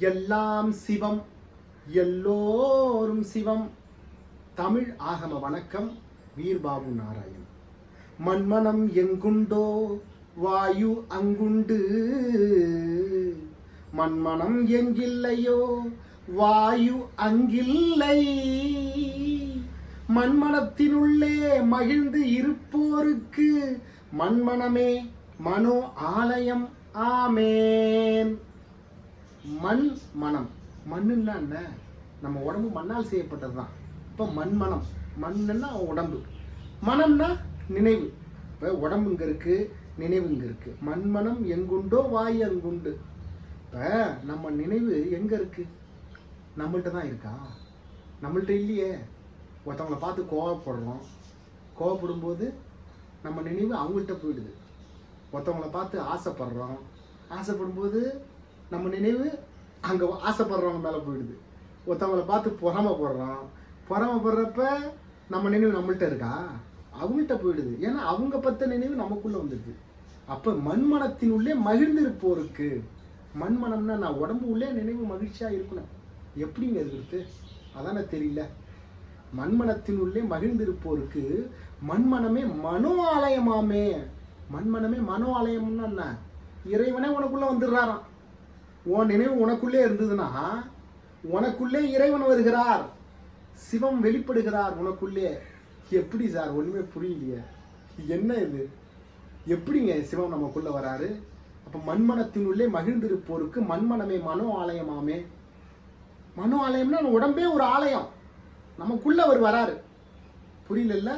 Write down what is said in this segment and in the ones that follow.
எல்லாம் சிவம் எல்லோரும் சிவம். தமிழ் ஆகம வணக்கம். வீர்பாபு நாராயண். மண்மனம் எங்குண்டோ வாயு அங்குண்டு, மண்மனம் எங்கில்லையோ வாயு அங்கில்லை. மண்மனத்தினுள்ளே மகிழ்ந்து இருப்போருக்கு மண்மனமே மனோ ஆலயம். ஆமேன். மண் மனம். மண்ணுன்னா என்ன? நம்ம உடம்பு மண்ணால் செய்யப்பட்டது தான். இப்போ மண்மனம். மண்ணுன்னா உடம்பு, மனம்னா நினைவு. இப்போ உடம்பு இங்கே இருக்குது, நினைவு இங்கே இருக்குது. மண்மனம் எங்குண்டோ வாயு அங்குண்டு. இப்போ நம்ம நினைவு எங்கே இருக்குது? நம்மள்கிட்ட தான் இருக்கா? நம்மள்கிட்ட இல்லையே. ஒருத்தவங்களை பார்த்து கோவப்படுறோம். கோவப்படும்போது நம்ம நினைவு அவங்கள்ட்ட போயிடுது. ஒருத்தவங்களை பார்த்து ஆசைப்படுறோம். ஆசைப்படும்போது நம்ம நினைவு அங்கே ஆசைப்படுறவங்க மேலே போயிடுது. ஒருத்தவங்களை பார்த்து பொறாமப்படுறோம். பொறாமப்படுறப்ப நம்ம நினைவு நம்மள்கிட்ட இருக்கா? அவங்கள்ட்ட போயிடுது. ஏன்னா அவங்க பற்ற நினைவு நமக்குள்ளே வந்துடுது. அப்போ மண்மனத்தினுள்ளே மகிழ்ந்திருப்போருக்கு. மண்மனம்னா நான் உடம்பு உள்ளே நினைவு மகிழ்ச்சியாக இருக்கணும். எப்படிங்க இருக்கிறது? அதானே தெரியல. மண்மனத்தினுள்ளே மகிழ்ந்திருப்போருக்கு மண்மனமே மனோ ஆலயமாமே. மண்மனமே மனோ ஆலயம்னா என்ன? இறைவனே உனக்குள்ளே வந்துடுறாராம். உன் நினைவு உனக்குள்ளே இருந்ததுன்னா உனக்குள்ளே இறைவன் வருகிறார். சிவம் வெளிப்படுகிறார் உனக்குள்ளே. எப்படி சார்? ஒன்றுமே புரியலையே. என்ன இது? எப்படிங்க சிவம் நமக்குள்ளே வராரு? அப்போ மண்மனத்தினுள்ளே மகிழ்ந்திருப்போருக்கு மண்மனமே மனோ ஆலயமாமே. மனோ ஆலயம்னா உடம்பே ஒரு ஆலயம். நமக்குள்ளே அவர் வராரு. புரியல?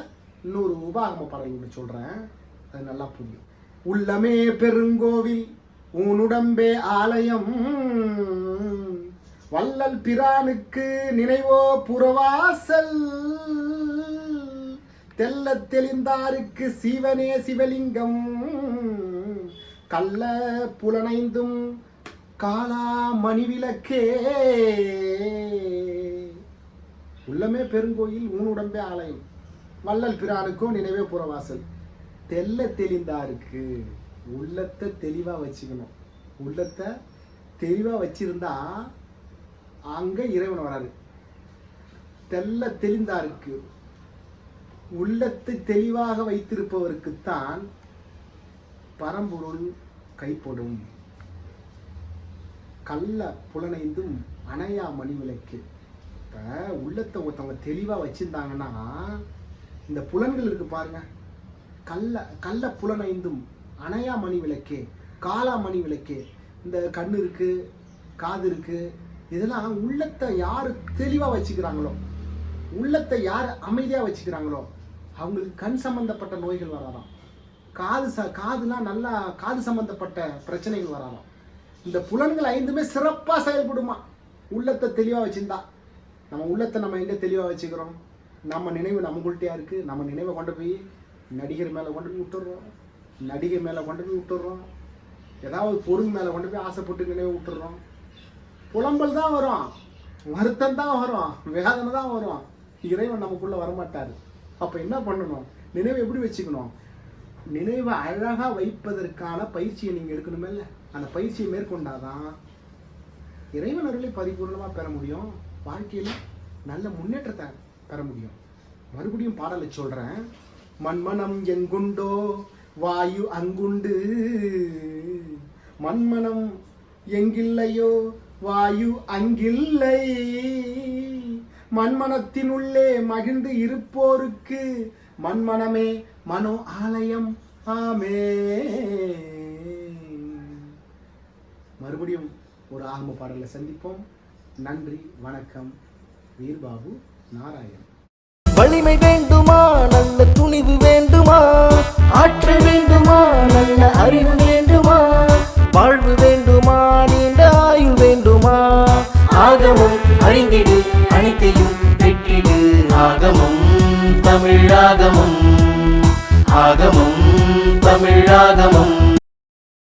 இன்னொரு உபாகம பாடல் ஒன்று சொல்கிறேன், அது நல்லா புரியும். உள்ளமே பெருங்கோவில் உன்னுடம்பே ஆலயம், வள்ளல் பிரானுக்கு நினைவோ புறவாசல், தெல்ல தெளிந்தாருக்கு சிவனே சிவலிங்கம், கள்ள புலனைந்தும் காலா மணிவிளக்கே. உள்ளமே பெருங்கோயில் உன்னுடம்பே ஆலயம், வள்ளல் பிரானுக்கோ நினைவே புறவாசல். தெல்ல தெளிந்தாருக்கு. உள்ளத்தை தெளிவாக வச்சுக்கணும். உள்ளத்தை தெளிவாக வச்சிருந்தா அங்கே இறைவன் வராது. தெல்ல தெளிந்தாருக்கு. உள்ளத்தை தெளிவாக வைத்திருப்பவருக்குத்தான் பரம்பொருள் கைப்படும். கள்ள புலனைந்தும் அணையா மணி விளக்கு. இப்போ உள்ளத்தை ஒருத்தவங்க தெளிவாக வச்சுருந்தாங்கன்னா, இந்த புலன்கள் இருக்கு பாருங்க, கள்ள புலனைந்தும் அணையா மணி விளக்கே, காலா மணி விளக்கே. இந்த கண்ணு இருக்கு, காது இருக்கு, இதெல்லாம் உள்ளத்தை யார் தெளிவாக வச்சுக்கிறாங்களோ, உள்ளத்தை யார் அமைதியாக வச்சுக்கிறாங்களோ அவங்களுக்கு கண் சம்பந்தப்பட்ட நோய்கள் வராதாம். காதுலாம் நல்லா காது சம்பந்தப்பட்ட பிரச்சனைகள் வராதாம். இந்த புலன்கள் 5மே சிறப்பாக செயல்படுமா உள்ளத்தை தெளிவாக வச்சுருந்தா. நம்ம உள்ளத்தை நம்ம எங்கே தெளிவாக வச்சுக்கிறோம்? நம்ம நினைவு நம்மள்கிட்டயா இருக்குது. நம்ம நினைவை கொண்டு போய் நடிகர் மேலே கொண்டு போய் விட்டுடுறோம், நடிகை மேலே கொண்டு போய் விட்டுடுறோம், ஏதாவது பொருள் மேலே கொண்டு போய் ஆசைப்பட்டு நினைவு விட்டுடுறோம். புலம்பல் தான் வரும், வருத்தம் தான் வரும், வேதனை தான் வரும். இறைவன் நமக்குள்ளே வரமாட்டார். அப்போ என்ன பண்ணணும்? நினைவை எப்படி வச்சுக்கணும்? நினைவை அழகாக வைப்பதற்கான பயிற்சியை நீங்கள் எடுக்கணுமே இல்லை? அந்த பயிற்சியை மேற்கொண்டாதான் இறைவன் அருளை பரிபூர்ணமாக பெற முடியும். வாழ்க்கையில் நல்ல முன்னேற்றத்தை பெற முடியும். மறுபடியும் பாடலை சொல்கிறேன். மண்மனம் எங்குண்டோ வாயு அங்குண்டு, மண்மனம் எங்கில்லையோ வாயு அங்கில்லை. மண்மனத்தினுள்ளே மகிழ்ந்து இருப்போருக்கு மண்மனமே மனோ ஆலயம். ஆமே. மறுபடியும் ஒரு ஆகம பாடலை சந்திப்போம். நன்றி, வணக்கம். வீர்பாபு நாராயண். வலிமை வேண்டுமா? நல்ல துணிவு வேண்டுமா? ஆற்றல் வேண்டுமா? நல்ல அறிவு வேண்டுமா? வாழ்வு வேண்டுமா? நீண்ட ஆயுள் வேண்டுமா? ஆகமும் அறிந்திடு, அனைத்தையும் பெற்றிடு. ஆகமும் தமிழாகமும், ஆகமும் தமிழாகமும்.